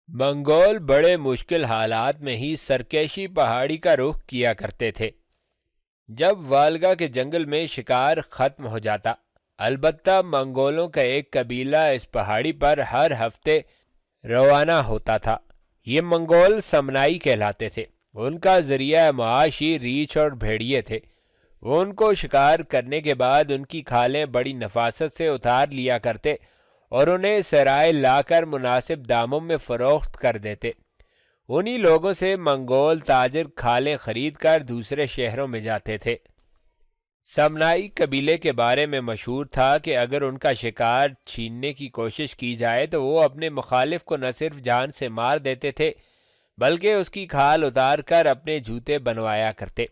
منگول بڑے مشکل حالات میں ہی سرکیشی پہاڑی کا رخ کیا کرتے تھے جب والگا کے جنگل میں شکار ختم ہو جاتا۔ البتہ منگولوں کا ایک قبیلہ اس پہاڑی پر ہر ہفتے روانہ ہوتا تھا۔ یہ منگول سمنائی کہلاتے تھے۔ ان کا ذریعہ معاش ہی ریچھ اور بھیڑیے تھے۔ وہ ان کو شکار کرنے کے بعد ان کی کھالیں بڑی نفاست سے اتار لیا کرتے اور انہیں سرائے لا کر مناسب داموں میں فروخت کر دیتے۔ انہی لوگوں سے منگول تاجر کھالیں خرید کر دوسرے شہروں میں جاتے تھے۔ سمنائی قبیلے کے بارے میں مشہور تھا کہ اگر ان کا شکار چھیننے کی کوشش کی جائے تو وہ اپنے مخالف کو نہ صرف جان سے مار دیتے تھے بلکہ اس کی کھال اتار کر اپنے جوتے بنوایا کرتے۔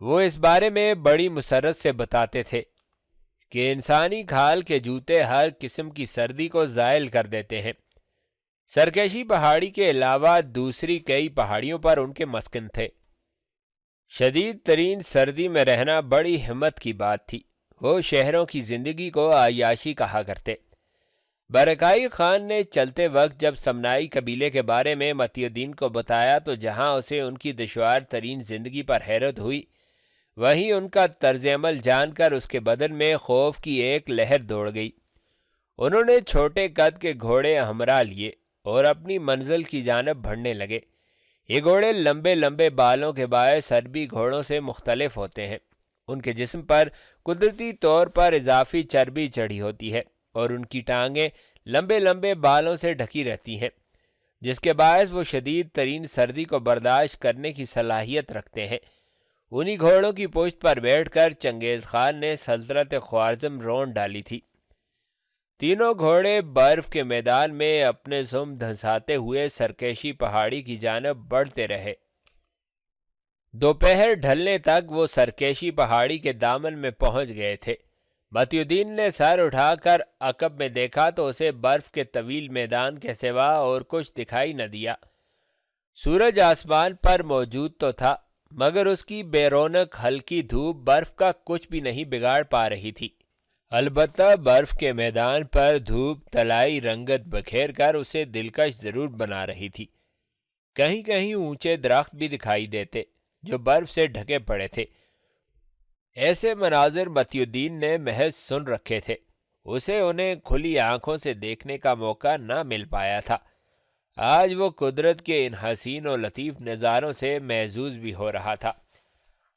وہ اس بارے میں بڑی مسرت سے بتاتے تھے کہ انسانی کھال کے جوتے ہر قسم کی سردی کو زائل کر دیتے ہیں۔ سرکیشی پہاڑی کے علاوہ دوسری کئی پہاڑیوں پر ان کے مسکن تھے۔ شدید ترین سردی میں رہنا بڑی ہمت کی بات تھی۔ وہ شہروں کی زندگی کو عیاشی کہا کرتے۔ برکائی خان نے چلتے وقت جب سمنائی قبیلے کے بارے میں متی الدین کو بتایا تو جہاں اسے ان کی دشوار ترین زندگی پر حیرت ہوئی، وہیں ان کا طرز عمل جان کر اس کے بدن میں خوف کی ایک لہر دوڑ گئی۔ انہوں نے چھوٹے قد کے گھوڑے ہمراہ لیے اور اپنی منزل کی جانب بڑھنے لگے۔ یہ گھوڑے لمبے لمبے بالوں کے باعث عربی گھوڑوں سے مختلف ہوتے ہیں۔ ان کے جسم پر قدرتی طور پر اضافی چربی چڑھی ہوتی ہے اور ان کی ٹانگیں لمبے لمبے بالوں سے ڈھکی رہتی ہیں، جس کے باعث وہ شدید ترین سردی کو برداشت کرنے کی صلاحیت رکھتے ہیں۔ انہی گھوڑوں کی پشت پر بیٹھ کر چنگیز خان نے سلطنت خوارزم رون ڈالی تھی۔ تینوں گھوڑے برف کے میدان میں اپنے سم دھنساتے ہوئے سرکیشی پہاڑی کی جانب بڑھتے رہے۔ دوپہر ڈھلنے تک وہ سرکیشی پہاڑی کے دامن میں پہنچ گئے تھے۔ متی الدین نے سر اٹھا کر عقب میں دیکھا تو اسے برف کے طویل میدان کے سوا اور کچھ دکھائی نہ دیا۔ سورج آسمان پر موجود تو تھا مگر اس کی بے رونق ہلکی دھوپ برف کا کچھ بھی نہیں بگاڑ پا رہی تھی۔ البتہ برف کے میدان پر دھوپ طلائی رنگت بکھیر کر اسے دلکش ضرور بنا رہی تھی۔ کہیں کہیں اونچے درخت بھی دکھائی دیتے جو برف سے ڈھکے پڑے تھے۔ ایسے مناظر متی الدین نے محض سن رکھے تھے، اسے انہیں کھلی آنکھوں سے دیکھنے کا موقع نہ مل پایا تھا۔ آج وہ قدرت کے ان حسین و لطیف نظاروں سے محظوظ بھی ہو رہا تھا۔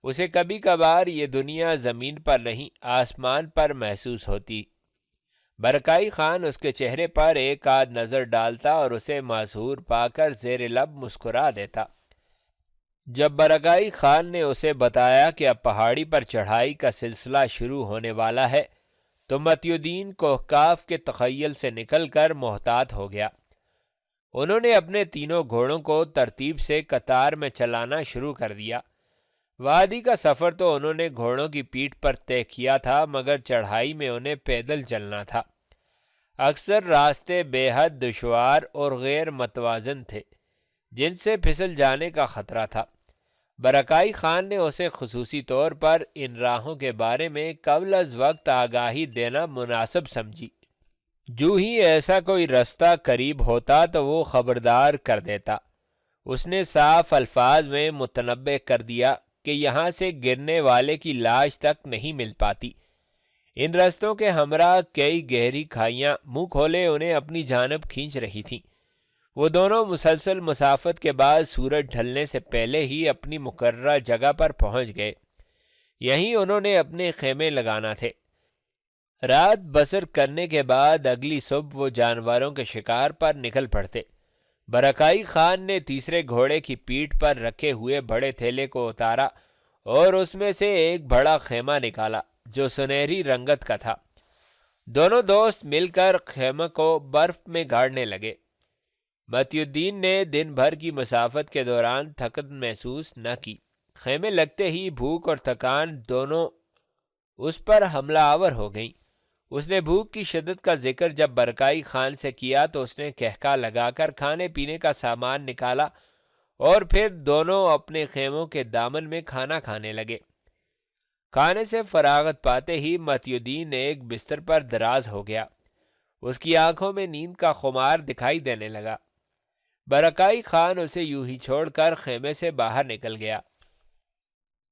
اسے کبھی کبھار یہ دنیا زمین پر نہیں آسمان پر محسوس ہوتی۔ برکائی خان اس کے چہرے پر ایک آدھ نظر ڈالتا اور اسے مسحور پا کر زیر لب مسکرا دیتا۔ جب برکائی خان نے اسے بتایا کہ اب پہاڑی پر چڑھائی کا سلسلہ شروع ہونے والا ہے تو متی الدین کوہکاف کے تخیل سے نکل کر محتاط ہو گیا۔ انہوں نے اپنے تینوں گھوڑوں کو ترتیب سے قطار میں چلانا شروع کر دیا۔ وادی کا سفر تو انہوں نے گھوڑوں کی پیٹھ پر طے کیا تھا مگر چڑھائی میں انہیں پیدل چلنا تھا۔ اکثر راستے بے حد دشوار اور غیر متوازن تھے جن سے پھسل جانے کا خطرہ تھا۔ برکائی خان نے اسے خصوصی طور پر ان راہوں کے بارے میں قبل از وقت آگاہی دینا مناسب سمجھی۔ جو ہی ایسا کوئی رستہ قریب ہوتا تو وہ خبردار کر دیتا۔ اس نے صاف الفاظ میں متنبہ کر دیا کہ یہاں سے گرنے والے کی لاش تک نہیں مل پاتی۔ ان رستوں کے ہمراہ کئی گہری کھائیاں منہ کھولے انہیں اپنی جانب کھینچ رہی تھیں۔ وہ دونوں مسلسل مسافت کے بعد سورج ڈھلنے سے پہلے ہی اپنی مقررہ جگہ پر پہنچ گئے۔ یہیں انہوں نے اپنے خیمے لگانا تھے۔ رات بسر کرنے کے بعد اگلی صبح وہ جانوروں کے شکار پر نکل پڑتے۔ برکائی خان نے تیسرے گھوڑے کی پیٹھ پر رکھے ہوئے بڑے تھیلے کو اتارا اور اس میں سے ایک بڑا خیمہ نکالا جو سنہری رنگت کا تھا۔ دونوں دوست مل کر خیمہ کو برف میں گاڑنے لگے۔ متی الدین نے دن بھر کی مسافت کے دوران تھکن محسوس نہ کی۔ خیمے لگتے ہی بھوک اور تھکان دونوں اس پر حملہ آور ہو گئیں۔ اس نے بھوک کی شدت کا ذکر جب برکائی خان سے کیا تو اس نے کہکا لگا کر کھانے پینے کا سامان نکالا اور پھر دونوں اپنے خیموں کے دامن میں کھانا کھانے لگے۔ کھانے سے فراغت پاتے ہی متی الدین ایک بستر پر دراز ہو گیا۔ اس کی آنکھوں میں نیند کا خمار دکھائی دینے لگا۔ برکائی خان اسے یوں ہی چھوڑ کر خیمے سے باہر نکل گیا۔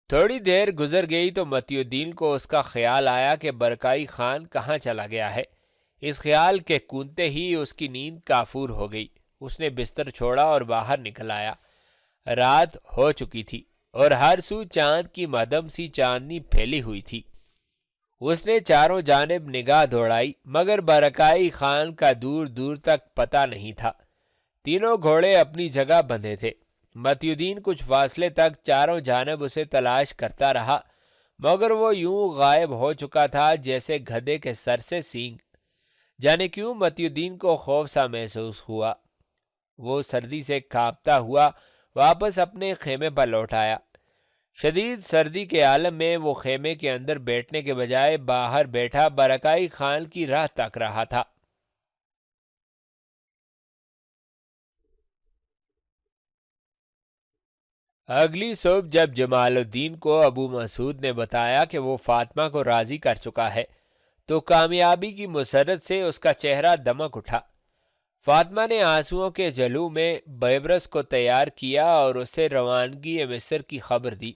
تھوڑی دیر گزر گئی تو متی الدین کو اس کا خیال آیا کہ برکائی خان کہاں چلا گیا ہے۔ اس خیال کے کونتے ہی اس کی نیند کافور ہو گئی۔ اس نے بستر چھوڑا اور باہر نکل آیا۔ رات ہو چکی تھی اور ہر سو چاند کی مدھم سی چاندنی پھیلی ہوئی تھی۔ اس نے چاروں جانب نگاہ دوڑائی مگر برکائی خان کا دور دور تک پتہ نہیں تھا۔ تینوں گھوڑے اپنی جگہ بندھے تھے۔ متی الدین کچھ فاصلے تک چاروں جانب اسے تلاش کرتا رہا مگر وہ یوں غائب ہو چکا تھا جیسے گدھے کے سر سے سینگ۔ جانے کیوں متی الدین کو خوف سا محسوس ہوا۔ وہ سردی سے کانپتا ہوا واپس اپنے خیمے پر لوٹ آیا۔ شدید سردی کے عالم میں وہ خیمے کے اندر بیٹھنے کے بجائے باہر بیٹھا برکائی خان کی راہ تک رہا تھا۔ اگلی صبح جب جمال الدین کو ابو مسعود نے بتایا کہ وہ فاطمہ کو راضی کر چکا ہے تو کامیابی کی مسرت سے اس کا چہرہ دمک اٹھا۔ فاطمہ نے آنسوؤں کے جلو میں بیبرس کو تیار کیا اور اسے روانگی مصر کی خبر دی۔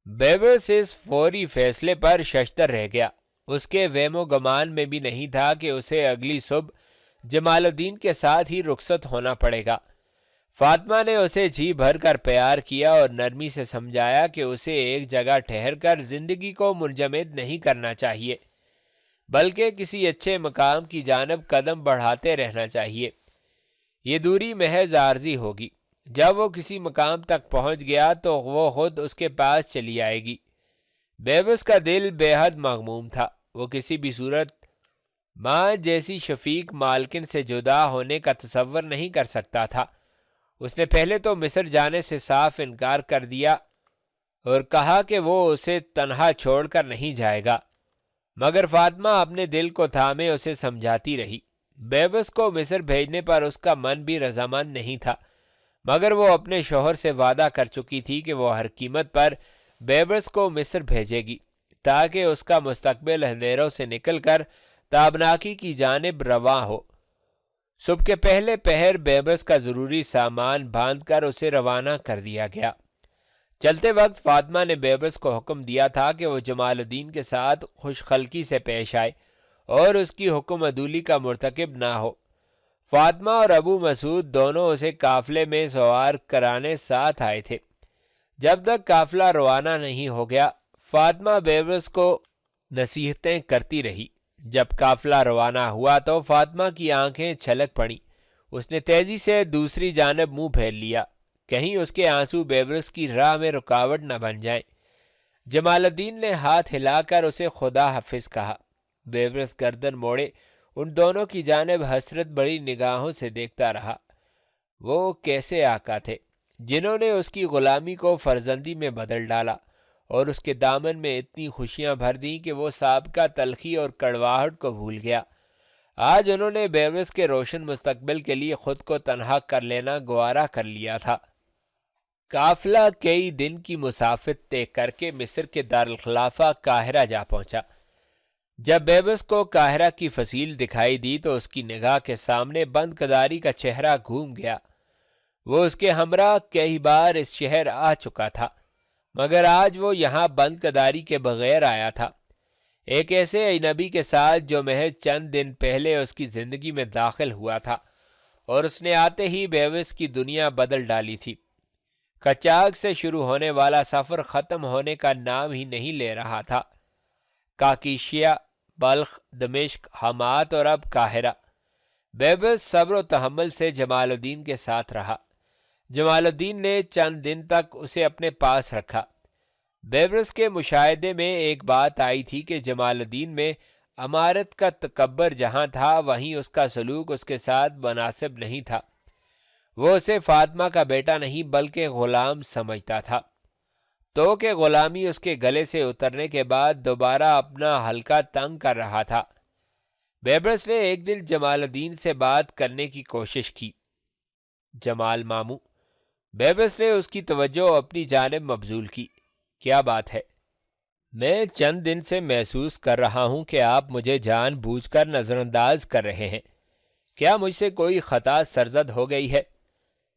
بیبرس اس فوری فیصلے پر ششدر رہ گیا۔ اس کے وہم و گمان میں بھی نہیں تھا کہ اسے اگلی صبح جمال الدین کے ساتھ ہی رخصت ہونا پڑے گا۔ فاطمہ نے اسے جی بھر کر پیار کیا اور نرمی سے سمجھایا کہ اسے ایک جگہ ٹھہر کر زندگی کو منجمد نہیں کرنا چاہیے بلکہ کسی اچھے مقام کی جانب قدم بڑھاتے رہنا چاہیے۔ یہ دوری محض عارضی ہوگی۔ جب وہ کسی مقام تک پہنچ گیا تو وہ خود اس کے پاس چلی آئے گی۔ بیبس کا دل بے حد مغموم تھا۔ وہ کسی بھی صورت ماں جیسی شفیق مالکن سے جدا ہونے کا تصور نہیں کر سکتا تھا۔ اس نے پہلے تو مصر جانے سے صاف انکار کر دیا اور کہا کہ وہ اسے تنہا چھوڑ کر نہیں جائے گا مگر فاطمہ اپنے دل کو تھامے اسے سمجھاتی رہی۔ بیبس کو مصر بھیجنے پر اس کا من بھی رضامند نہیں تھا مگر وہ اپنے شوہر سے وعدہ کر چکی تھی کہ وہ ہر قیمت پر بیبس کو مصر بھیجے گی تاکہ اس کا مستقبل اندھیروں سے نکل کر تابناکی کی جانب رواں ہو۔ صبح کے پہلے پہر بیبس کا ضروری سامان باندھ کر اسے روانہ کر دیا گیا۔ چلتے وقت فاطمہ نے بیبس کو حکم دیا تھا کہ وہ جمال الدین کے ساتھ خوش خلقی سے پیش آئے اور اس کی حکم عدولی کا مرتکب نہ ہو۔ فاطمہ اور ابو مسعود دونوں اسے قافلے میں سوار کرانے ساتھ آئے تھے۔ جب تک قافلہ روانہ نہیں ہو گیا فاطمہ بیبس کو نصیحتیں کرتی رہی۔ جب قافلہ روانہ ہوا تو فاطمہ کی آنکھیں چھلک پڑیں۔ اس نے تیزی سے دوسری جانب منہ پھیر لیا، کہیں اس کے آنسو بیبرس کی راہ میں رکاوٹ نہ بن جائیں۔ جمال الدین نے ہاتھ ہلا کر اسے خدا حافظ کہا۔ بیبرس گردن موڑے ان دونوں کی جانب حسرت بڑی نگاہوں سے دیکھتا رہا۔ وہ کیسے آقا تھے جنہوں نے اس کی غلامی کو فرزندی میں بدل ڈالا اور اس کے دامن میں اتنی خوشیاں بھر دیں کہ وہ سابقہ تلخی اور کڑواہٹ کو بھول گیا۔ آج انہوں نے بیبرس کے روشن مستقبل کے لیے خود کو تنہا کر لینا گوارا کر لیا تھا۔ قافلہ کئی دن کی مسافت طے کر کے مصر کے دارالخلافہ قاہرہ جا پہنچا۔ جب بیبس کو قاہرہ کی فصیل دکھائی دی تو اس کی نگاہ کے سامنے بند کداری کا چہرہ گھوم گیا۔ وہ اس کے ہمراہ کئی بار اس شہر آ چکا تھا مگر آج وہ یہاں بند کداری کے بغیر آیا تھا، ایک ایسے اجنبی کے ساتھ جو محض چند دن پہلے اس کی زندگی میں داخل ہوا تھا اور اس نے آتے ہی بیبس کی دنیا بدل ڈالی تھی۔ کچاگ سے شروع ہونے والا سفر ختم ہونے کا نام ہی نہیں لے رہا تھا۔ کاکیشیا، بلخ، دمشق، حمات اور اب قاہرہ۔ بیبس صبر و تحمل سے جمال الدین کے ساتھ رہا۔ جمال الدین نے چند دن تک اسے اپنے پاس رکھا۔ بیبرس کے مشاہدے میں ایک بات آئی تھی کہ جمال الدین میں امارت کا تکبر جہاں تھا وہیں اس کا سلوک اس کے ساتھ مناسب نہیں تھا۔ وہ اسے فاطمہ کا بیٹا نہیں بلکہ غلام سمجھتا تھا، تو کہ غلامی اس کے گلے سے اترنے کے بعد دوبارہ اپنا حلقہ تنگ کر رہا تھا۔ بیبرس نے ایک دن جمال الدین سے بات کرنے کی کوشش کی۔ جمال ماموں، بیبرس نے اس کی توجہ اپنی جانب مبذول کی۔ کیا بات ہے؟ میں چند دن سے محسوس کر رہا ہوں کہ آپ مجھے جان بوجھ کر نظر انداز کر رہے ہیں۔ کیا مجھ سے کوئی خطا سرزد ہو گئی ہے؟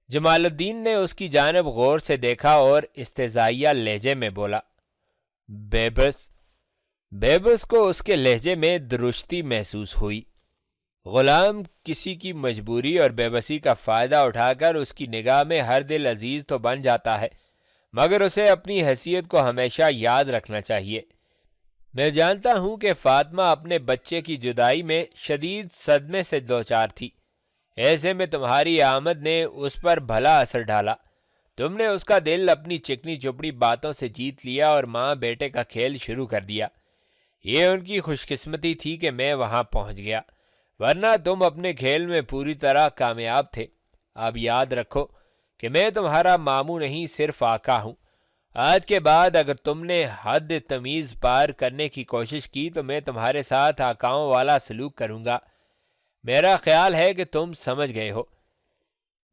جمال الدین نے اس کی جانب غور سے دیکھا اور استہزائیہ لہجے میں بولا، بیبس۔ بیبس کو اس کے لہجے میں درشتی محسوس ہوئی۔ غلام کسی کی مجبوری اور بے بسی کا فائدہ اٹھا کر اس کی نگاہ میں ہر دل عزیز تو بن جاتا ہے، مگر اسے اپنی حیثیت کو ہمیشہ یاد رکھنا چاہیے۔ میں جانتا ہوں کہ فاطمہ اپنے بچے کی جدائی میں شدید صدمے سے دوچار تھی، ایسے میں تمہاری آمد نے اس پر بھلا اثر ڈالا۔ تم نے اس کا دل اپنی چکنی چپڑی باتوں سے جیت لیا اور ماں بیٹے کا کھیل شروع کر دیا۔ یہ ان کی خوش قسمتی تھی کہ میں وہاں پہنچ گیا، ورنہ تم اپنے کھیل میں پوری طرح کامیاب تھے۔ اب یاد رکھو کہ میں تمہارا ماموں نہیں، صرف آقا ہوں۔ آج کے بعد اگر تم نے حد تمیز پار کرنے کی کوشش کی تو میں تمہارے ساتھ آقاؤں والا سلوک کروں گا۔ میرا خیال ہے کہ تم سمجھ گئے ہو۔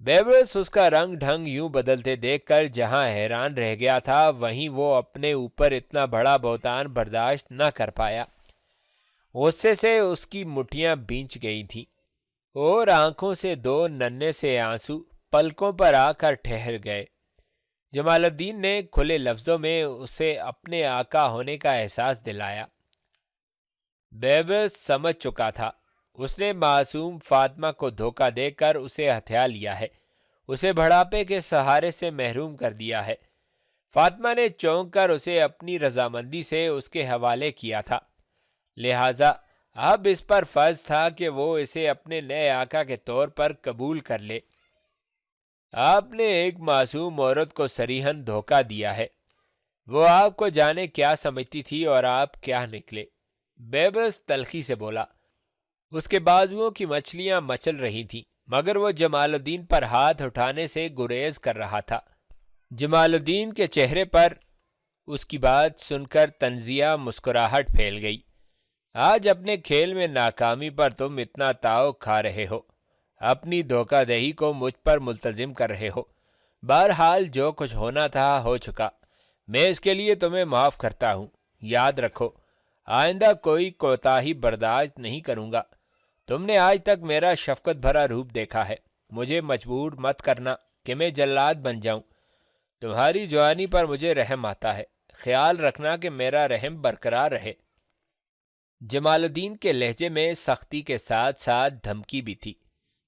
بیبرس اس کا رنگ ڈھنگ یوں بدلتے دیکھ کر جہاں حیران رہ گیا تھا، وہیں وہ اپنے اوپر اتنا بڑا بہتان برداشت نہ کر پایا۔ غصے سے اس کی مٹھیاں بھینچ گئی تھیں اور آنکھوں سے دو ننھے سے آنسو پلکوں پر آ کر ٹھہر گئے۔ جمال الدین نے کھلے لفظوں میں اسے اپنے آقا ہونے کا احساس دلایا۔ بیبرس سمجھ چکا تھا، اس نے معصوم فاطمہ کو دھوکہ دے کر اسے ہتھیا لیا ہے، اسے بڑھاپے کے سہارے سے محروم کر دیا ہے۔ فاطمہ نے چونک کر اسے اپنی رضامندی سے اس کے حوالے کیا تھا، لہٰذا اب اس پر فرض تھا کہ وہ اسے اپنے نئے آقا کے طور پر قبول کر لے۔ آپ نے ایک معصوم عورت کو صریحاً دھوکہ دیا ہے۔ وہ آپ کو جانے کیا سمجھتی تھی اور آپ کیا نکلے۔ بیبرس تلخی سے بولا۔ اس کے بازوؤں کی مچھلیاں مچل رہی تھیں، مگر وہ جمال الدین پر ہاتھ اٹھانے سے گریز کر رہا تھا۔ جمال الدین کے چہرے پر اس کی بات سن کر طنزیہ مسکراہٹ پھیل گئی۔ آج اپنے کھیل میں ناکامی پر تم اتنا تاؤ کھا رہے ہو، اپنی دھوکہ دہی کو مجھ پر ملتزم کر رہے ہو۔ بہرحال جو کچھ ہونا تھا ہو چکا، میں اس کے لیے تمہیں معاف کرتا ہوں۔ یاد رکھو، آئندہ کوئی کوتاہی برداشت نہیں کروں گا۔ تم نے آج تک میرا شفقت بھرا روپ دیکھا ہے، مجھے مجبور مت کرنا کہ میں جلاد بن جاؤں۔ تمہاری جوانی پر مجھے رحم آتا ہے، خیال رکھنا کہ میرا رحم برقرار رہے۔ جمال الدین کے لہجے میں سختی کے ساتھ ساتھ دھمکی بھی تھی۔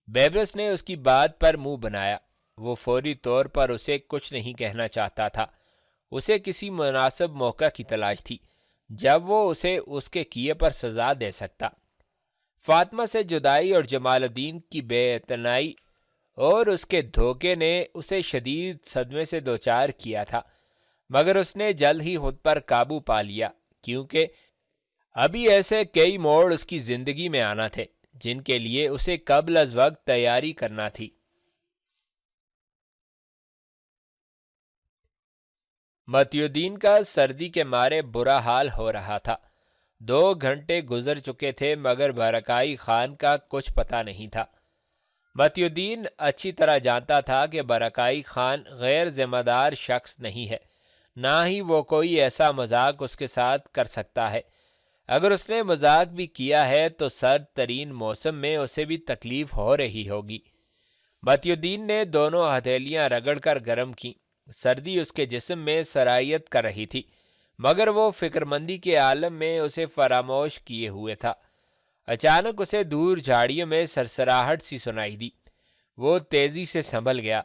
بیبرس نے اس کی بات پر منہ بنایا۔ وہ فوری طور پر اسے کچھ نہیں کہنا چاہتا تھا، اسے کسی مناسب موقع کی تلاش تھی جب وہ اسے اس کے کیے پر سزا دے سکتا۔ فاطمہ سے جدائی اور جمال الدین کی بے اعتنائی اور اس کے دھوکے نے اسے شدید صدمے سے دوچار کیا تھا، مگر اس نے جلد ہی خود پر قابو پا لیا، کیونکہ ابھی ایسے کئی موڑ اس کی زندگی میں آنا تھے جن کے لیے اسے قبل از وقت تیاری کرنا تھی۔ متی الدین کا سردی کے مارے برا حال ہو رہا تھا۔ 2 گھنٹے گزر چکے تھے مگر برکائی خان کا کچھ پتہ نہیں تھا۔ متی الدین اچھی طرح جانتا تھا کہ برکائی خان غیر ذمہ دار شخص نہیں ہے، نہ ہی وہ کوئی ایسا مذاق اس کے ساتھ کر سکتا ہے۔ اگر اس نے مذاق بھی کیا ہے تو سرد ترین موسم میں اسے بھی تکلیف ہو رہی ہوگی۔ متی الدین نے دونوں ہتھیلیاں رگڑ کر گرم کیں۔ سردی اس کے جسم میں سرایت کر رہی تھی، مگر وہ فکر مندی کے عالم میں اسے فراموش کیے ہوئے تھا۔ اچانک اسے دور جھاڑیوں میں سرسراہٹ سی سنائی دی۔ وہ تیزی سے سنبھل گیا۔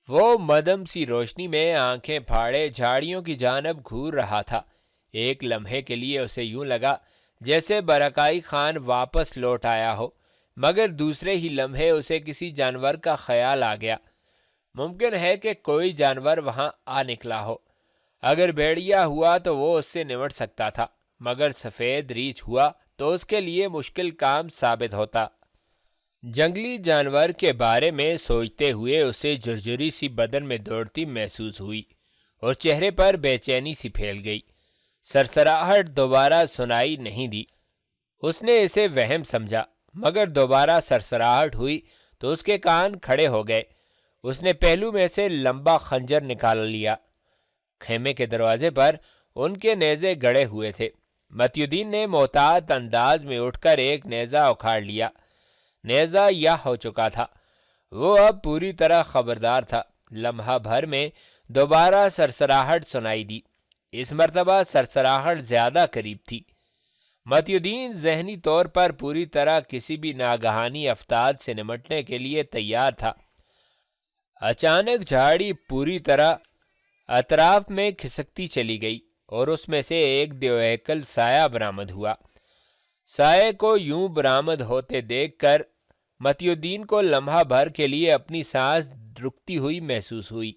وہ مدھم سی روشنی میں آنکھیں پھاڑے جھاڑیوں کی جانب گھور رہا تھا۔ ایک لمحے کے لیے اسے یوں لگا جیسے برکائی خان واپس لوٹ آیا ہو، مگر دوسرے ہی لمحے اسے کسی جانور کا خیال آ گیا۔ ممکن ہے کہ کوئی جانور وہاں آ نکلا ہو۔ اگر بھیڑیا ہوا تو وہ اس سے نمٹ سکتا تھا، مگر سفید ریچھ ہوا تو اس کے لیے مشکل کام ثابت ہوتا۔ جنگلی جانور کے بارے میں سوچتے ہوئے اسے جھرجھری سی بدن میں دوڑتی محسوس ہوئی اور چہرے پر بے چینی سی پھیل گئی۔ سرسراہٹ دوبارہ سنائی نہیں دی۔ اس نے اسے وہم سمجھا، مگر دوبارہ سرسراہٹ ہوئی تو اس کے کان کھڑے ہو گئے۔ اس نے پہلو میں سے لمبا خنجر نکال لیا۔ خیمے کے دروازے پر ان کے نیزے گڑے ہوئے تھے۔ متی الدین نے محتاط انداز میں اٹھ کر ایک نیزہ اکھاڑ لیا۔ نیزہ یاہ ہو چکا تھا۔ وہ اب پوری طرح خبردار تھا۔ لمحہ بھر میں دوبارہ سرسراہٹ سنائی دی۔ اس مرتبہ سرسراہٹ زیادہ قریب تھی۔ متی الدین ذہنی طور پر پوری طرح کسی بھی ناگہانی آفتاب سے نمٹنے کے لیے تیار تھا۔ اچانک جھاڑی پوری طرح اطراف میں کھسکتی چلی گئی اور اس میں سے ایک دیوہیکل سایہ برآمد ہوا۔ سائے کو یوں برآمد ہوتے دیکھ کر متی الدین کو لمحہ بھر کے لیے اپنی سانس رکتی ہوئی محسوس ہوئی۔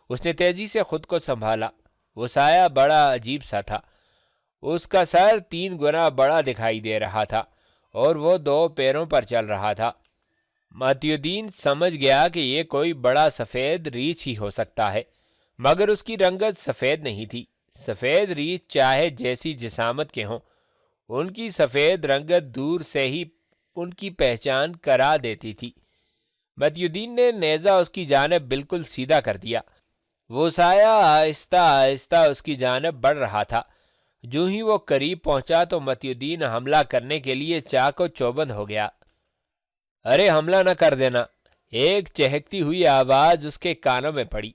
اس نے تیزی سے خود کو سنبھالا۔ وہ سایہ بڑا عجیب سا تھا۔ اس کا سر 3 گنا بڑا دکھائی دے رہا تھا اور وہ 2 پیروں پر چل رہا تھا۔ متی الدین سمجھ گیا کہ یہ کوئی بڑا سفید ریچھ ہی ہو سکتا ہے، مگر اس کی رنگت سفید نہیں تھی۔ سفید ریچھ چاہے جیسی جسامت کے ہوں، ان کی سفید رنگت دور سے ہی ان کی پہچان کرا دیتی تھی۔ متی الدین نے نیزہ اس کی جانب بالکل سیدھا کر دیا۔ وہ سایہ آہستہ آہستہ اس کی جانب بڑھ رہا تھا۔ جو ہی وہ قریب پہنچا تو متی الدین حملہ کرنے کے لیے چاق و چوبند ہو گیا۔ ارے حملہ نہ کر دینا! ایک چہکتی ہوئی آواز اس کے کانوں میں پڑی۔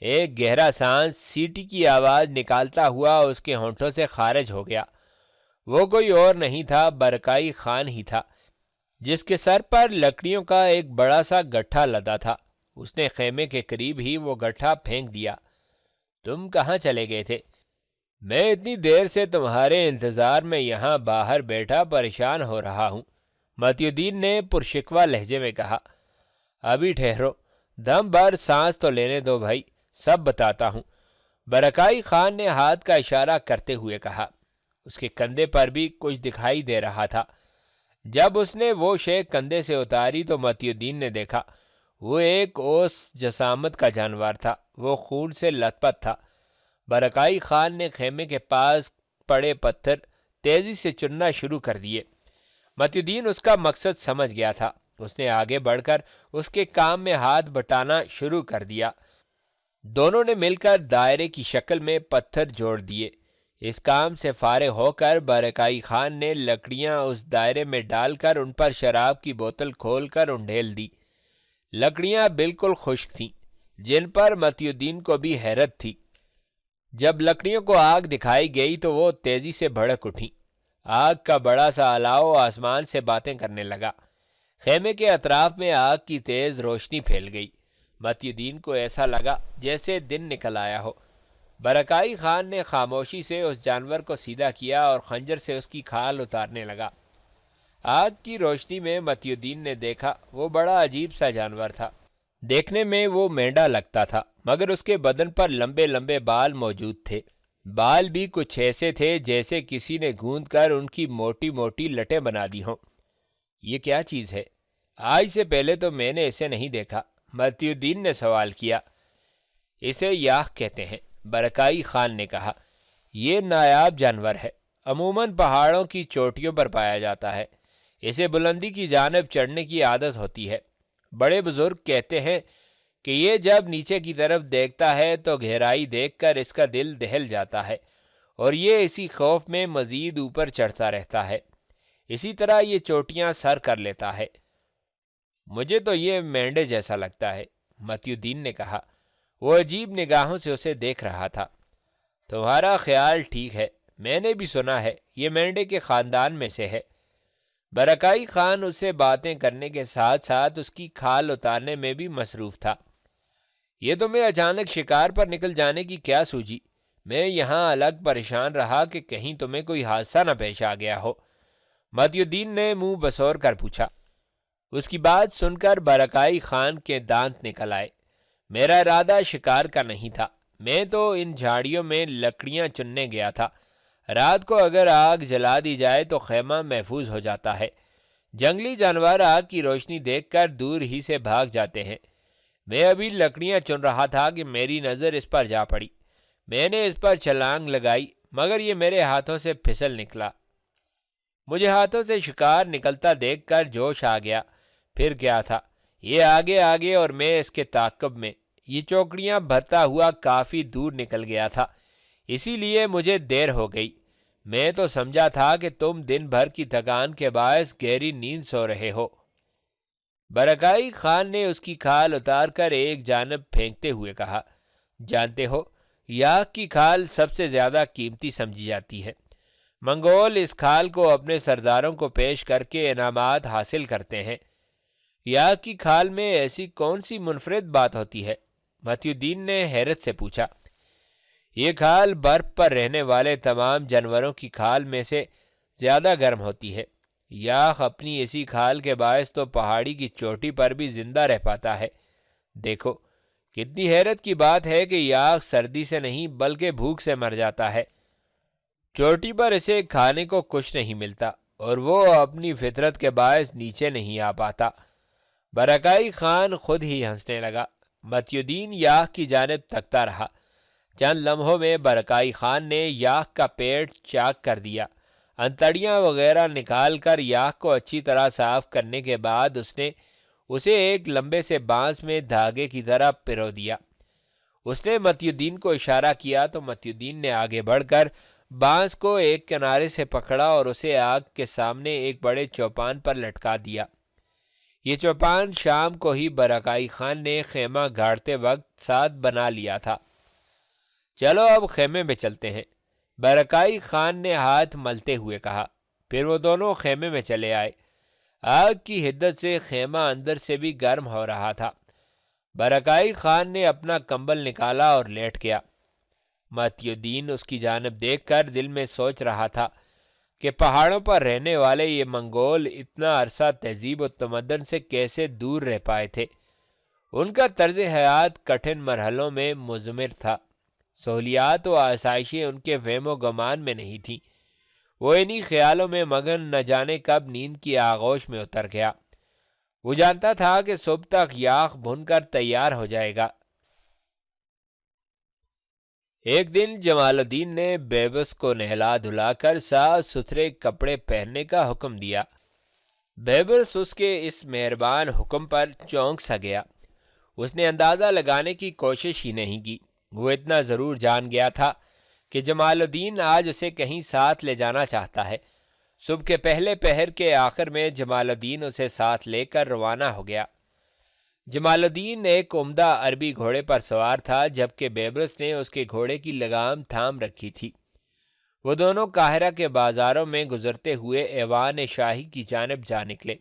ایک گہرا سانس سیٹی کی آواز نکالتا ہوا اس کے ہونٹوں سے خارج ہو گیا۔ وہ کوئی اور نہیں تھا، برکائی خان ہی تھا، جس کے سر پر لکڑیوں کا ایک بڑا سا گٹھا لدا تھا۔ اس نے خیمے کے قریب ہی وہ گٹھا پھینک دیا۔ تم کہاں چلے گئے تھے؟ میں اتنی دیر سے تمہارے انتظار میں یہاں باہر بیٹھا پریشان ہو رہا ہوں، متی الدین نے پرشکوہ لہجے میں کہا۔ ابھی ٹھہرو، دم بھر سانس تو لینے دو بھائی، سب بتاتا ہوں، برکائی خان نے ہاتھ کا اشارہ کرتے ہوئے کہا۔ اس کے کندھے پر بھی کچھ دکھائی دے رہا تھا۔ جب اس نے وہ شے کندھے سے اتاری تو متی الدین نے دیکھا وہ ایک اوس جسامت کا جانور تھا۔ وہ خون سے لت پت تھا۔ برکائی خان نے خیمے کے پاس پڑے پتھر تیزی سے چننا شروع کر دیے۔ متی الدین اس کا مقصد سمجھ گیا تھا۔ اس نے آگے بڑھ کر اس کے کام میں ہاتھ بٹانا شروع کر دیا۔ دونوں نے مل کر دائرے کی شکل میں پتھر جوڑ دیے۔ اس کام سے فارغ ہو کر برکائی خان نے لکڑیاں اس دائرے میں ڈال کر ان پر شراب کی بوتل کھول کر انڈھیل دی۔ لکڑیاں بالکل خشک تھیں، جن پر متی الدین کو بھی حیرت تھی۔ جب لکڑیوں کو آگ دکھائی گئی تو وہ تیزی سے بھڑک اٹھیں۔ آگ کا بڑا سا الاؤ آسمان سے باتیں کرنے لگا۔ خیمے کے اطراف میں آگ کی تیز روشنی پھیل گئی۔ متی الدین کو ایسا لگا جیسے دن نکل آیا ہو۔ برکائی خان نے خاموشی سے اس جانور کو سیدھا کیا اور خنجر سے اس کی کھال اتارنے لگا۔ آگ کی روشنی میں متی الدین نے دیکھا وہ بڑا عجیب سا جانور تھا۔ دیکھنے میں وہ مینڈا لگتا تھا، مگر اس کے بدن پر لمبے لمبے بال موجود تھے۔ بال بھی کچھ ایسے تھے جیسے کسی نے گوند کر ان کی موٹی موٹی لٹیں بنا دی ہوں۔ یہ کیا چیز ہے؟ آج سے پہلے تو میں نے اسے نہیں دیکھا، متی الدین نے سوال کیا۔ اسے یاخ کہتے ہیں، برکائی خان نے کہا۔ یہ نایاب جانور ہے، عموماً پہاڑوں کی چوٹیوں پر پایا جاتا ہے۔ اسے بلندی کی جانب چڑھنے کی عادت ہوتی ہے۔ بڑے بزرگ کہتے ہیں کہ یہ جب نیچے کی طرف دیکھتا ہے تو گہرائی دیکھ کر اس کا دل دہل جاتا ہے اور یہ اسی خوف میں مزید اوپر چڑھتا رہتا ہے۔ اسی طرح یہ چوٹیاں سر کر لیتا ہے۔ مجھے تو یہ مینڈے جیسا لگتا ہے، متی الدین نے کہا۔ وہ عجیب نگاہوں سے اسے دیکھ رہا تھا۔ تمہارا خیال ٹھیک ہے، میں نے بھی سنا ہے یہ مینڈے کے خاندان میں سے ہے۔ برکائی خان اس سے باتیں کرنے کے ساتھ ساتھ اس کی کھال اتارنے میں بھی مصروف تھا۔ یہ تمہیں اچانک شکار پر نکل جانے کی کیا سوجی؟ میں یہاں الگ پریشان رہا کہ کہیں تمہیں کوئی حادثہ نہ پیش آ گیا ہو، متی الدین نے منہ بسور کر پوچھا۔ اس کی بات سن کر برکائی خان کے دانت نکل آئے۔ میرا ارادہ شکار کا نہیں تھا، میں تو ان جھاڑیوں میں لکڑیاں چننے گیا تھا۔ رات کو اگر آگ جلا دی جائے تو خیمہ محفوظ ہو جاتا ہے۔ جنگلی جانور آگ کی روشنی دیکھ کر دور ہی سے بھاگ جاتے ہیں۔ میں ابھی لکڑیاں چن رہا تھا کہ میری نظر اس پر جا پڑی۔ میں نے اس پر چھلانگ لگائی مگر یہ میرے ہاتھوں سے پھسل نکلا۔ مجھے ہاتھوں سے شکار نکلتا دیکھ کر جوش آ گیا۔ پھر کیا تھا، یہ آگے آگے اور میں اس کے تعاقب میں۔ یہ چوکڑیاں بھرتا ہوا کافی دور نکل گیا تھا، اسی لیے مجھے دیر ہو گئی۔ میں تو سمجھا تھا کہ تم دن بھر کی تھکان کے باعث گہری نیند سو رہے ہو۔ برکائی خان نے اس کی کھال اتار کر ایک جانب پھینکتے ہوئے کہا، جانتے ہو، یاک کی کھال سب سے زیادہ قیمتی سمجھی جاتی ہے۔ منگول اس کھال کو اپنے سرداروں کو پیش کر کے انعامات حاصل کرتے ہیں۔ یاک کی کھال میں ایسی کون سی منفرد بات ہوتی ہے؟ متی الدین نے حیرت سے پوچھا۔ یہ کھال برف پر رہنے والے تمام جانوروں کی کھال میں سے زیادہ گرم ہوتی ہے۔ یاک اپنی اسی کھال کے باعث تو پہاڑی کی چوٹی پر بھی زندہ رہ پاتا ہے۔ دیکھو کتنی حیرت کی بات ہے کہ یاک سردی سے نہیں بلکہ بھوک سے مر جاتا ہے۔ چوٹی پر اسے کھانے کو کچھ نہیں ملتا اور وہ اپنی فطرت کے باعث نیچے نہیں آ پاتا۔ برکائی خان خود ہی ہنسنے لگا۔ متی الدین یاک کی جانب تکتا رہا۔ چند لمحوں میں برکائی خان نے یاک کا پیٹ چاک کر دیا۔ انتڑیاں وغیرہ نکال کر یاک کو اچھی طرح صاف کرنے کے بعد اس نے اسے ایک لمبے سے بانس میں دھاگے کی طرح پرو دیا۔ اس نے متی الدین کو اشارہ کیا تو متی الدین نے آگے بڑھ کر بانس کو ایک کنارے سے پکڑا اور اسے آگ کے سامنے ایک بڑے چوپان پر لٹکا دیا۔ یہ چوپان شام کو ہی برکائی خان نے خیمہ گاڑتے وقت ساتھ بنا لیا تھا۔ چلو اب خیمے میں چلتے ہیں، برکائی خان نے ہاتھ ملتے ہوئے کہا۔ پھر وہ دونوں خیمے میں چلے آئے۔ آگ کی حدت سے خیمہ اندر سے بھی گرم ہو رہا تھا۔ برکائی خان نے اپنا کمبل نکالا اور لیٹ گیا۔ متی الدین اس کی جانب دیکھ کر دل میں سوچ رہا تھا کہ پہاڑوں پر رہنے والے یہ منگول اتنا عرصہ تہذیب و تمدن سے کیسے دور رہ پائے تھے۔ ان کا طرز حیات کٹھن مرحلوں میں مضمر تھا۔ سہولیات و آسائشیں ان کے وہم و گمان میں نہیں تھیں۔ وہ انہی خیالوں میں مگن نہ جانے کب نیند کی آغوش میں اتر گیا۔ وہ جانتا تھا کہ صبح تک یاق بھن کر تیار ہو جائے گا۔ ایک دن جمال الدین نے بیبس کو نہلا دھلا کر صاف ستھرے کپڑے پہننے کا حکم دیا۔ بیبس اس کے اس مہربان حکم پر چونک سا گیا۔ اس نے اندازہ لگانے کی کوشش ہی نہیں کی۔ وہ اتنا ضرور جان گیا تھا کہ جمال الدین آج اسے کہیں ساتھ لے جانا چاہتا ہے۔ صبح کے پہلے پہر کے آخر میں جمال الدین اسے ساتھ لے کر روانہ ہو گیا۔ جمال الدین ایک عمدہ عربی گھوڑے پر سوار تھا، جبکہ بیبرس نے اس کے گھوڑے کی لگام تھام رکھی تھی۔ وہ دونوں قاہرہ کے بازاروں میں گزرتے ہوئے ایوان شاہی کی جانب جا نکلے۔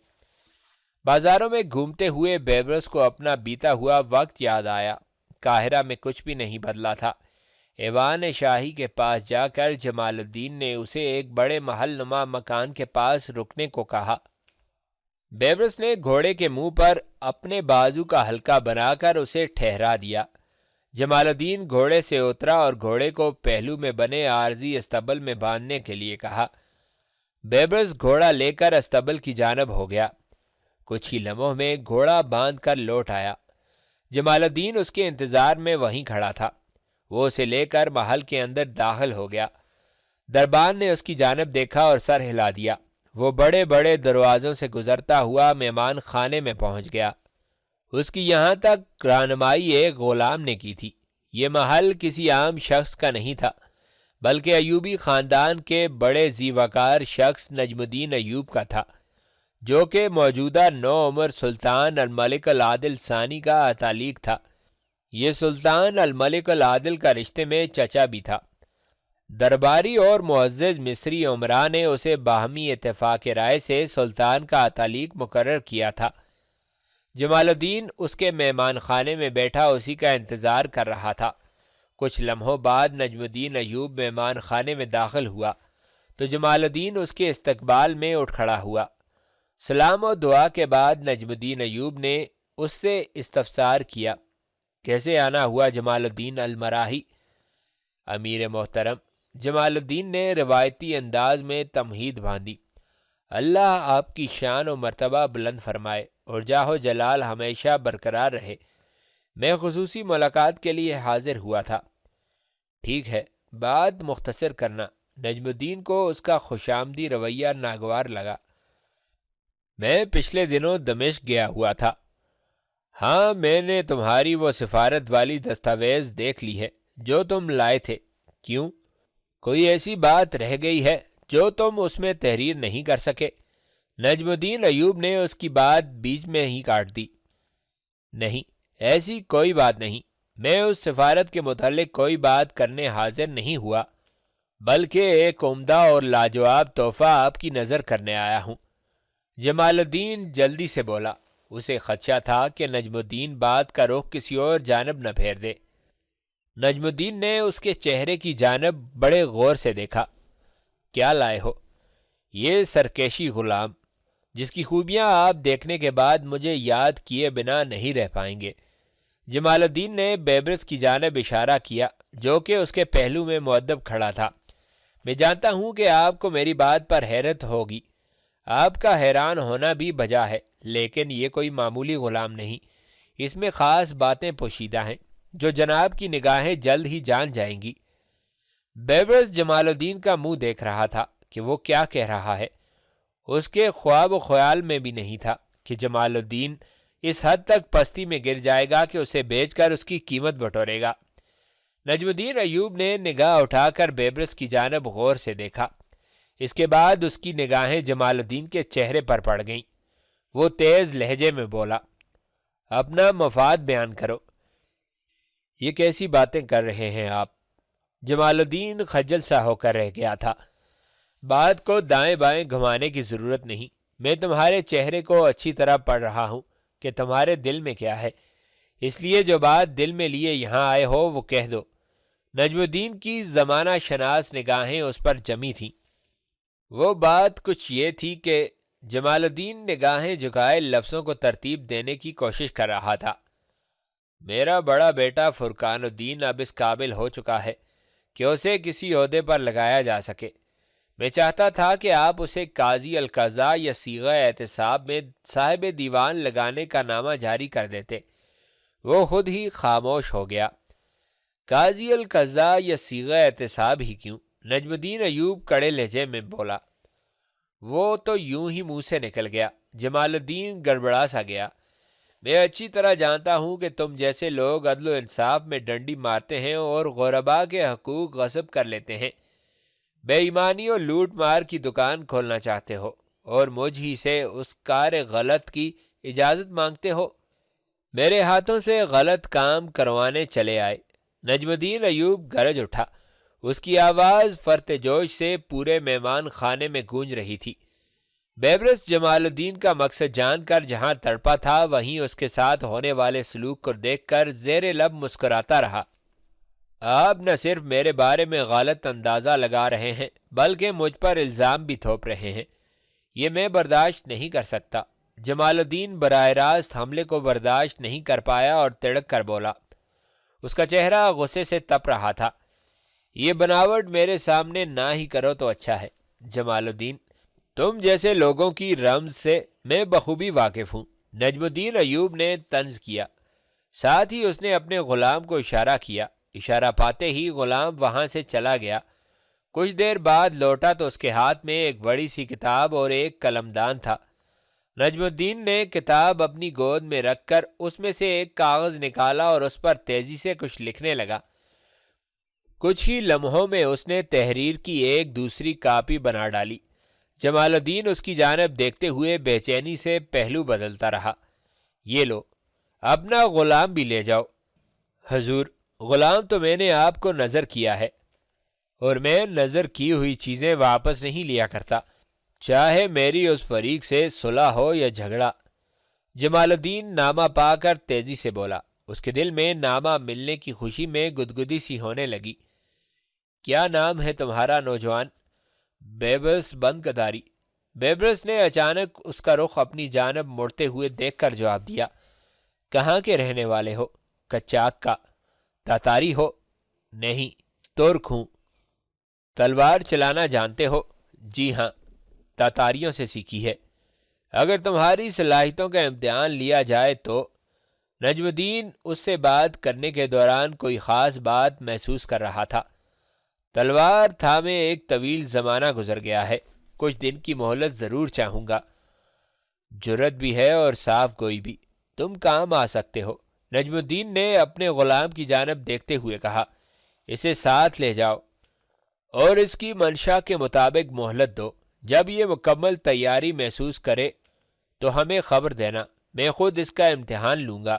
بازاروں میں گھومتے ہوئے بیبرس کو اپنا بیتا ہوا وقت یاد آیا۔ قاہرہ میں کچھ بھی نہیں بدلا تھا۔ ایوان شاہی کے پاس جا کر جمال الدین نے اسے ایک بڑے محل نما مکان کے پاس رکنے کو کہا۔ بیبرس نے گھوڑے کے منہ پر اپنے بازو کا حلقہ بنا کر اسے ٹھہرا دیا۔ جمال الدین گھوڑے سے اترا اور گھوڑے کو پہلو میں بنے عارضی استبل میں باندھنے کے لیے کہا۔ بیبرس گھوڑا لے کر استبل کی جانب ہو گیا۔ کچھ ہی لمحوں میں گھوڑا باندھ کر لوٹ آیا۔ جمال الدین اس کے انتظار میں وہیں کھڑا تھا۔ وہ اسے لے کر محل کے اندر داخل ہو گیا۔ دربان نے اس کی جانب دیکھا اور سر ہلا دیا۔ وہ بڑے بڑے دروازوں سے گزرتا ہوا مہمان خانے میں پہنچ گیا۔ اس کی یہاں تک رہنمائی ایک غلام نے کی تھی۔ یہ محل کسی عام شخص کا نہیں تھا، بلکہ ایوبی خاندان کے بڑے ذی وقار شخص نجم الدین ایوب کا تھا، جو کہ موجودہ نو عمر سلطان الملک العادل ثانی کا اتالیق تھا۔ یہ سلطان الملک العادل کا رشتے میں چچا بھی تھا۔ درباری اور معزز مصری عمراء نے اسے باہمی اتفاق رائے سے سلطان کا اتالیق مقرر کیا تھا۔ جمال الدین اس کے مہمان خانے میں بیٹھا اسی کا انتظار کر رہا تھا۔ کچھ لمحوں بعد نجم الدین ایوب مہمان خانے میں داخل ہوا تو جمال الدین اس کے استقبال میں اٹھ کھڑا ہوا۔ سلام و دعا کے بعد نجم الدین ایوب نے اس سے استفسار کیا، کیسے آنا ہوا جمال الدین المراحی؟ امیر محترم، جمال الدین نے روایتی انداز میں تمہید باندھی، اللہ آپ کی شان و مرتبہ بلند فرمائے اور جاہ و جلال ہمیشہ برقرار رہے۔ میں خصوصی ملاقات کے لیے حاضر ہوا تھا۔ ٹھیک ہے، بات مختصر کرنا۔ نجم الدین کو اس کا خوش آمدی رویہ ناگوار لگا۔ میں پچھلے دنوں دمشق گیا ہوا تھا۔ ہاں، میں نے تمہاری وہ سفارت والی دستاویز دیکھ لی ہے جو تم لائے تھے۔ کیوں؟ کوئی ایسی بات رہ گئی ہے جو تم اس میں تحریر نہیں کر سکے؟ نجم الدین ایوب نے اس کی بات بیچ میں ہی کاٹ دی۔ نہیں، ایسی کوئی بات نہیں، میں اس سفارت کے متعلق کوئی بات کرنے حاضر نہیں ہوا، بلکہ ایک عمدہ اور لاجواب تحفہ آپ کی نظر کرنے آیا ہوں۔ جمال الدین جلدی سے بولا۔ اسے خدشہ تھا کہ نجم الدین بات کا رخ کسی اور جانب نہ پھیر دے۔ نجم الدین نے اس کے چہرے کی جانب بڑے غور سے دیکھا۔ کیا لائے ہو؟ یہ سرکیشی غلام، جس کی خوبیاں آپ دیکھنے کے بعد مجھے یاد کیے بنا نہیں رہ پائیں گے۔ جمال الدین نے بیبرس کی جانب اشارہ کیا جو کہ اس کے پہلو میں مؤدب کھڑا تھا۔ میں جانتا ہوں کہ آپ کو میری بات پر حیرت ہوگی، آپ کا حیران ہونا بھی بجا ہے، لیکن یہ کوئی معمولی غلام نہیں، اس میں خاص باتیں پوشیدہ ہیں جو جناب کی نگاہیں جلد ہی جان جائیں گی۔ بیبرس جمال الدین کا منہ دیکھ رہا تھا کہ وہ کیا کہہ رہا ہے۔ اس کے خواب و خیال میں بھی نہیں تھا کہ جمال الدین اس حد تک پستی میں گر جائے گا کہ اسے بیچ کر اس کی قیمت بٹورے گا۔ نجم الدین ایوب نے نگاہ اٹھا کر بیبرس کی جانب غور سے دیکھا۔ اس کے بعد اس کی نگاہیں جمال الدین کے چہرے پر پڑ گئیں۔ وہ تیز لہجے میں بولا، اپنا مفاد بیان کرو۔ یہ کیسی باتیں کر رہے ہیں آپ؟ جمال الدین خجل سا ہو کر رہ گیا تھا۔ بات کو دائیں بائیں گھمانے کی ضرورت نہیں، میں تمہارے چہرے کو اچھی طرح پڑھ رہا ہوں کہ تمہارے دل میں کیا ہے، اس لیے جو بات دل میں لیے یہاں آئے ہو وہ کہہ دو۔ نجم الدین کی زمانہ شناس نگاہیں اس پر جمی تھیں۔ وہ بات کچھ یہ تھی کہ جمال الدین نگاہیں جھکائے لفظوں کو ترتیب دینے کی کوشش کر رہا تھا۔ میرا بڑا بیٹا فرقان الدین اب اس قابل ہو چکا ہے کہ اسے کسی عہدے پر لگایا جا سکے۔ میں چاہتا تھا کہ آپ اسے قاضی القضاء یا صیغہ احتساب میں صاحب دیوان لگانے کا نامہ جاری کر دیتے۔ وہ خود ہی خاموش ہو گیا۔ قاضی القضاء یا صیغہ احتساب ہی کیوں؟ نجم الدین ایوب کڑے لہجے میں بولا۔ وہ تو یوں ہی منہ سے نکل گیا۔ جمال الدین گڑبڑا سا گیا۔ میں اچھی طرح جانتا ہوں کہ تم جیسے لوگ عدل و انصاف میں ڈنڈی مارتے ہیں اور غربا کے حقوق غصب کر لیتے ہیں، بے ایمانی اور لوٹ مار کی دکان کھولنا چاہتے ہو اور مجھ ہی سے اس کار غلط کی اجازت مانگتے ہو۔ میرے ہاتھوں سے غلط کام کروانے چلے آئے۔ نجم الدین ایوب گرج اٹھا۔ اس کی آواز فرط جوش سے پورے مہمان خانے میں گونج رہی تھی۔ بیبرس جمال الدین کا مقصد جان کر جہاں تڑپا تھا وہیں اس کے ساتھ ہونے والے سلوک کو دیکھ کر زیر لب مسکراتا رہا۔ آپ نہ صرف میرے بارے میں غلط اندازہ لگا رہے ہیں بلکہ مجھ پر الزام بھی تھوپ رہے ہیں، یہ میں برداشت نہیں کر سکتا۔ جمال الدین براہ راست حملے کو برداشت نہیں کر پایا اور تڑک کر بولا۔ اس کا چہرہ غصے سے تپ رہا تھا۔ یہ بناوٹ میرے سامنے نہ ہی کرو تو اچھا ہے جمال الدین، تم جیسے لوگوں کی رمز سے میں بخوبی واقف ہوں۔ نجم الدین ایوب نے طنز کیا، ساتھ ہی اس نے اپنے غلام کو اشارہ کیا۔ اشارہ پاتے ہی غلام وہاں سے چلا گیا۔ کچھ دیر بعد لوٹا تو اس کے ہاتھ میں ایک بڑی سی کتاب اور ایک قلمدان تھا۔ نجم الدین نے کتاب اپنی گود میں رکھ کر اس میں سے ایک کاغذ نکالا اور اس پر تیزی سے کچھ لکھنے لگا۔ کچھ ہی لمحوں میں اس نے تحریر کی ایک دوسری کاپی بنا ڈالی۔ جمال الدین اس کی جانب دیکھتے ہوئے بے چینی سے پہلو بدلتا رہا۔ یہ لو، اپنا غلام بھی لے جاؤ۔ حضور، غلام تو میں نے آپ کو نظر کیا ہے، اور میں نظر کی ہوئی چیزیں واپس نہیں لیا کرتا، چاہے میری اس فریق سے صلح ہو یا جھگڑا۔ جمال الدین نامہ پا کر تیزی سے بولا۔ اس کے دل میں نامہ ملنے کی خوشی میں گدگدی سی ہونے لگی۔ کیا نام ہے تمہارا نوجوان؟ بیبرس بند کداری۔ بیبرس نے اچانک اس کا رخ اپنی جانب مڑتے ہوئے دیکھ کر جواب دیا۔ کہاں کے رہنے والے ہو؟ کچاک کا۔ تاتاری ہو؟ نہیں، ترک ہوں۔ تلوار چلانا جانتے ہو؟ جی ہاں، تاتاریوں سے سیکھی ہے۔ اگر تمہاری صلاحیتوں کا امتحان لیا جائے تو؟ نجم الدین اس سے بات کرنے کے دوران کوئی خاص بات محسوس کر رہا تھا۔ تلوار تھامے ایک طویل زمانہ گزر گیا ہے، کچھ دن کی مہلت ضرور چاہوں گا۔ جرت بھی ہے اور صاف گوئی بھی، تم کام آ سکتے ہو۔ نجم الدین نے اپنے غلام کی جانب دیکھتے ہوئے کہا، اسے ساتھ لے جاؤ اور اس کی منشا کے مطابق مہلت دو۔ جب یہ مکمل تیاری محسوس کرے تو ہمیں خبر دینا، میں خود اس کا امتحان لوں گا۔